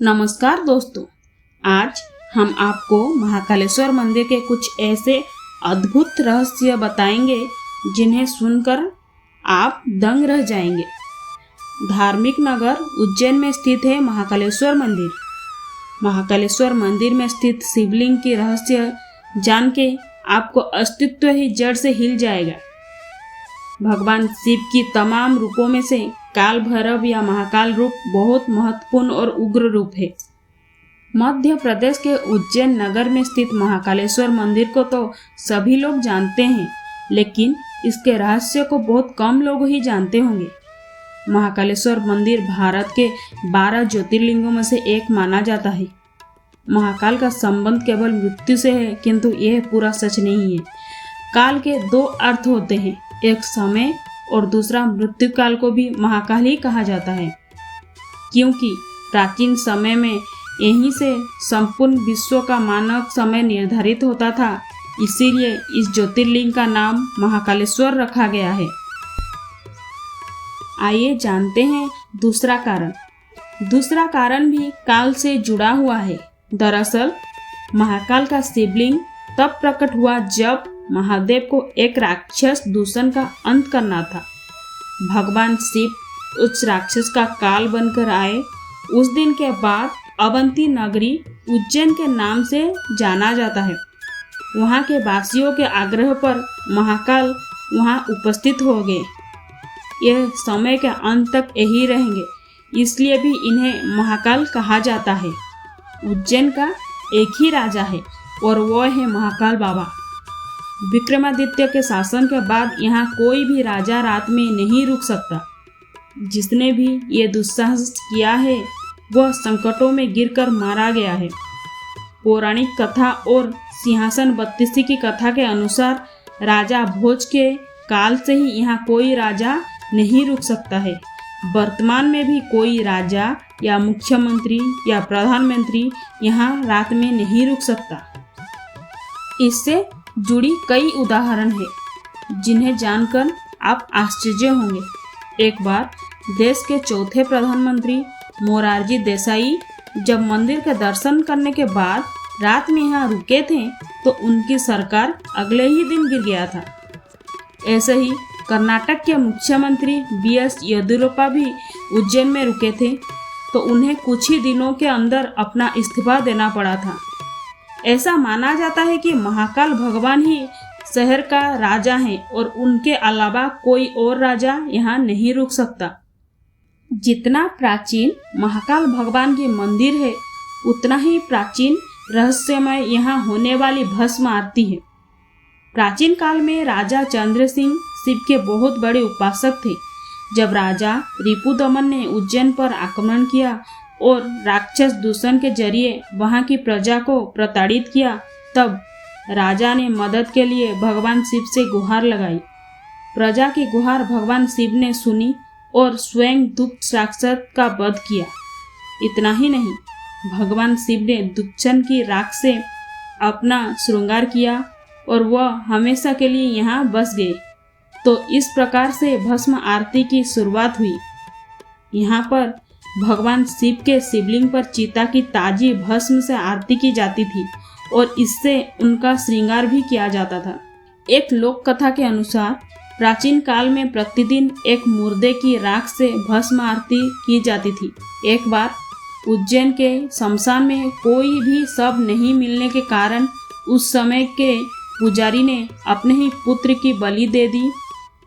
नमस्कार दोस्तों, आज हम आपको महाकालेश्वर मंदिर के कुछ ऐसे अद्भुत रहस्य बताएंगे जिन्हें सुनकर आप दंग रह जाएंगे। धार्मिक नगर उज्जैन में स्थित है महाकालेश्वर मंदिर। महाकालेश्वर मंदिर में स्थित शिवलिंग की रहस्य जान के आपको अस्तित्व ही जड़ से हिल जाएगा। भगवान शिव की तमाम रूपों में से काल भैरव या महाकाल रूप बहुत महत्वपूर्ण और उग्र रूप है। मध्य प्रदेश के उज्जैन नगर में स्थित महाकालेश्वर मंदिर को तो सभी लोग जानते हैं, लेकिन इसके रहस्य को बहुत कम लोग ही जानते होंगे। महाकालेश्वर मंदिर भारत के 12 ज्योतिर्लिंगों में से एक माना जाता है। महाकाल का संबंध केवल मृत्यु से है, किंतु यह पूरा सच नहीं है। काल के 2 अर्थ होते हैं, एक समय और दूसरा मृत्यु काल को भी महाकाल ही कहा जाता है, क्योंकि प्राचीन समय में यहीं से संपूर्ण विश्व का मानक समय निर्धारित होता था। इसीलिए इस ज्योतिर्लिंग का नाम महाकालेश्वर रखा गया है। आइए जानते हैं दूसरा कारण। दूसरा कारण भी काल से जुड़ा हुआ है। दरअसल महाकाल का शिवलिंग तब प्रकट हुआ जब महादेव को एक राक्षस दूषण का अंत करना था। भगवान शिव उस राक्षस का काल बनकर आए। उस दिन के बाद अवंती नगरी उज्जैन के नाम से जाना जाता है। वहाँ के वासियों के आग्रह पर महाकाल वहाँ उपस्थित हो गए। यह समय के अंत तक यही रहेंगे, इसलिए भी इन्हें महाकाल कहा जाता है। उज्जैन का एक ही राजा है और वो है महाकाल बाबा। विक्रमादित्य के शासन के बाद यहाँ कोई भी राजा रात में नहीं रुक सकता। जिसने भी ये दुस्साहस किया है वह संकटों में गिरकर मारा गया है। पौराणिक कथा और सिंहासन बत्तीसी की कथा के अनुसार राजा भोज के काल से ही यहाँ कोई राजा नहीं रुक सकता है। वर्तमान में भी कोई राजा या मुख्यमंत्री या प्रधानमंत्री यहाँ रात में नहीं रुक सकता। इससे जुड़ी कई उदाहरण है जिन्हें जानकर आप आश्चर्य होंगे। एक बार देश के चौथे प्रधानमंत्री मोरारजी देसाई जब मंदिर के दर्शन करने के बाद रात में यहाँ रुके थे तो उनकी सरकार अगले ही दिन गिर गया था। ऐसे ही कर्नाटक के मुख्यमंत्री बीएस येदियुरप्पा भी उज्जैन में रुके थे तो उन्हें कुछ ही दिनों के अंदर अपना इस्तीफा देना पड़ा था। ऐसा माना जाता है कि महाकाल भगवान ही शहर का राजा है और उनके अलावा कोई और राजा यहाँ नहीं रुक सकता। जितना प्राचीन महाकाल भगवान की मंदिर है, उतना ही प्राचीन रहस्यमय यहाँ होने वाली भस्म आरती है। प्राचीन काल में राजा चंद्र सिंह शिव के बहुत बड़े उपासक थे। जब राजा रिपुदमन ने उज्जैन पर आक्रमण किया और राक्षस दूषण के जरिए वहां की प्रजा को प्रताड़ित किया, तब राजा ने मदद के लिए भगवान शिव से गुहार लगाई। प्रजा की गुहार भगवान शिव ने सुनी और स्वयं दुष्ट राक्षस का वध किया। इतना ही नहीं, भगवान शिव ने दुष्टन की राख से अपना श्रृंगार किया और वह हमेशा के लिए यहाँ बस गए। तो इस प्रकार से भस्म आरती की शुरुआत हुई। यहाँ पर भगवान शिव के शिवलिंग पर चिता की ताजी भस्म से आरती की जाती थी और इससे उनका श्रृंगार भी किया जाता था। एक लोक कथा के अनुसार प्राचीन काल में प्रतिदिन एक मुर्दे की राख से भस्म आरती की जाती थी। एक बार उज्जैन के शमशान में कोई भी शव नहीं मिलने के कारण उस समय के पुजारी ने अपने ही पुत्र की बलि दे दी।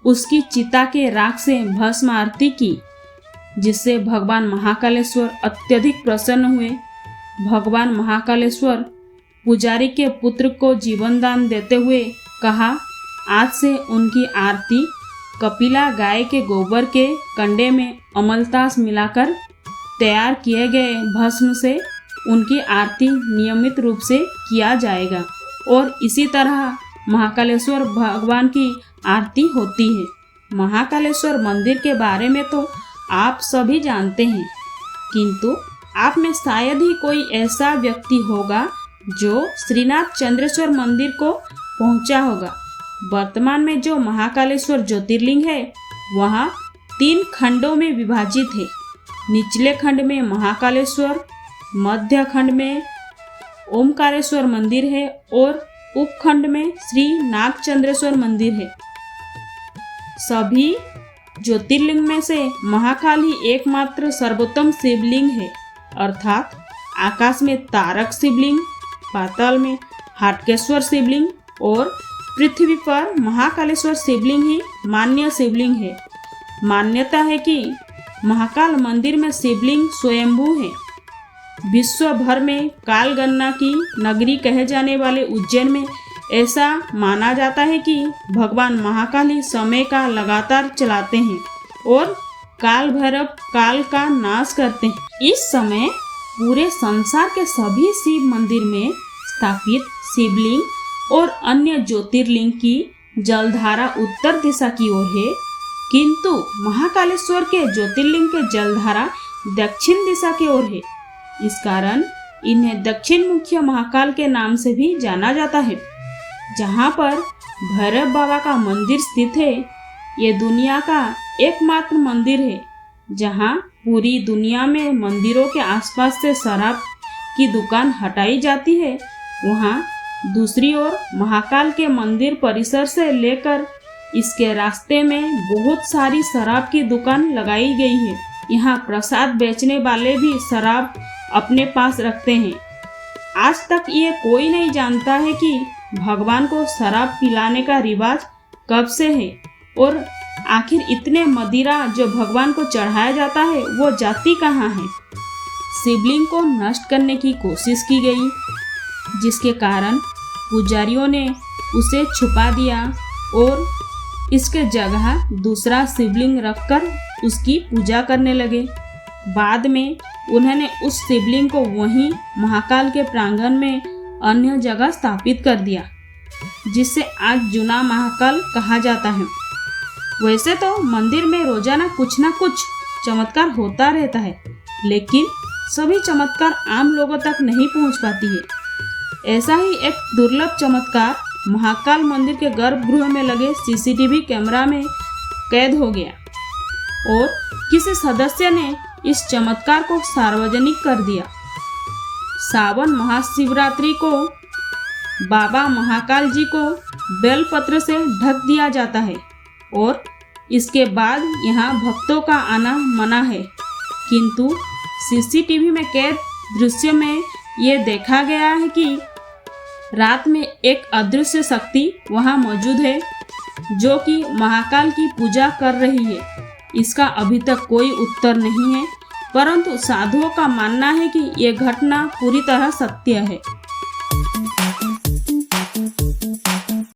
उसकी चिता के राख से भस्म आरती की, जिससे भगवान महाकालेश्वर अत्यधिक प्रसन्न हुए। भगवान महाकालेश्वर पुजारी के पुत्र को जीवन दान देते हुए कहा, आज से उनकी आरती कपिला गाय के गोबर के कंडे में अमलतास मिलाकर तैयार किए गए भस्म से उनकी आरती नियमित रूप से किया जाएगा और इसी तरह महाकालेश्वर भगवान की आरती होती है। महाकालेश्वर मंदिर के बारे में तो आप सभी जानते हैं, किंतु आप में शायद ही कोई ऐसा व्यक्ति होगा जो श्रीनाथ चंद्रेश्वर मंदिर को पहुंचा होगा। वर्तमान में जो महाकालेश्वर ज्योतिर्लिंग है वह 3 खंडों में विभाजित है। निचले खंड में महाकालेश्वर, मध्य खंड में ओमकारेश्वर मंदिर है और उपखंड में श्री नागचंद्रेश्वर मंदिर है। सभी ज्योतिर्लिंग में से महाकाल ही एकमात्र सर्वोत्तम शिवलिंग है, अर्थात आकाश में तारक शिवलिंग, पाताल में हाटकेश्वर शिवलिंग और पृथ्वी पर महाकालेश्वर शिवलिंग ही मान्य शिवलिंग है। मान्यता है कि महाकाल मंदिर में शिवलिंग स्वयंभू है। विश्व भर में काल गणना की नगरी कहे जाने वाले उज्जैन में ऐसा माना जाता है कि भगवान महाकाल ही समय का लगातार चलाते हैं और काल भैरव काल का नाश करते हैं। इस समय पूरे संसार के सभी शिव मंदिर में स्थापित शिवलिंग और अन्य ज्योतिर्लिंग की जलधारा उत्तर दिशा की ओर है, किंतु महाकालेश्वर के ज्योतिर्लिंग के जलधारा दक्षिण दिशा की ओर है। इस कारण इन्हें दक्षिण मुख्य महाकाल के नाम से भी जाना जाता है। जहाँ पर भैरव बाबा का मंदिर स्थित है, ये दुनिया का एकमात्र मंदिर है जहाँ पूरी दुनिया में मंदिरों के आसपास से शराब की दुकान हटाई जाती है, वहाँ दूसरी ओर महाकाल के मंदिर परिसर से लेकर इसके रास्ते में बहुत सारी शराब की दुकान लगाई गई है। यहाँ प्रसाद बेचने वाले भी शराब अपने पास रखते हैं। आज तक ये कोई नहीं जानता है कि भगवान को शराब पिलाने का रिवाज कब से है और आखिर इतने मदिरा जो भगवान को चढ़ाया जाता है वो जाती कहाँ है। शिवलिंग को नष्ट करने की कोशिश की गई, जिसके कारण पुजारियों ने उसे छुपा दिया और इसके जगह दूसरा शिवलिंग रखकर उसकी पूजा करने लगे। बाद में उन्होंने उस शिवलिंग को वहीं महाकाल के प्रांगण में अन्य जगह स्थापित कर दिया, जिससे आज जूना महाकाल कहा जाता है। वैसे तो मंदिर में रोजाना कुछ ना कुछ चमत्कार होता रहता है, लेकिन सभी चमत्कार आम लोगों तक नहीं पहुंच पाती है। ऐसा ही एक दुर्लभ चमत्कार महाकाल मंदिर के गर्भगृह में लगे सीसीटीवी कैमरा में कैद हो गया और किसी सदस्य ने इस चमत्कार को सार्वजनिक कर दिया। सावन महाशिवरात्रि को बाबा महाकाल जी को बेलपत्र से ढक दिया जाता है और इसके बाद यहाँ भक्तों का आना मना है, किंतु सीसीटीवी में कैद दृश्य में ये देखा गया है कि रात में एक अदृश्य शक्ति वहाँ मौजूद है जो कि महाकाल की पूजा कर रही है। इसका अभी तक कोई उत्तर नहीं है, परंतु साधुओं का मानना है कि यह घटना पूरी तरह सत्य है।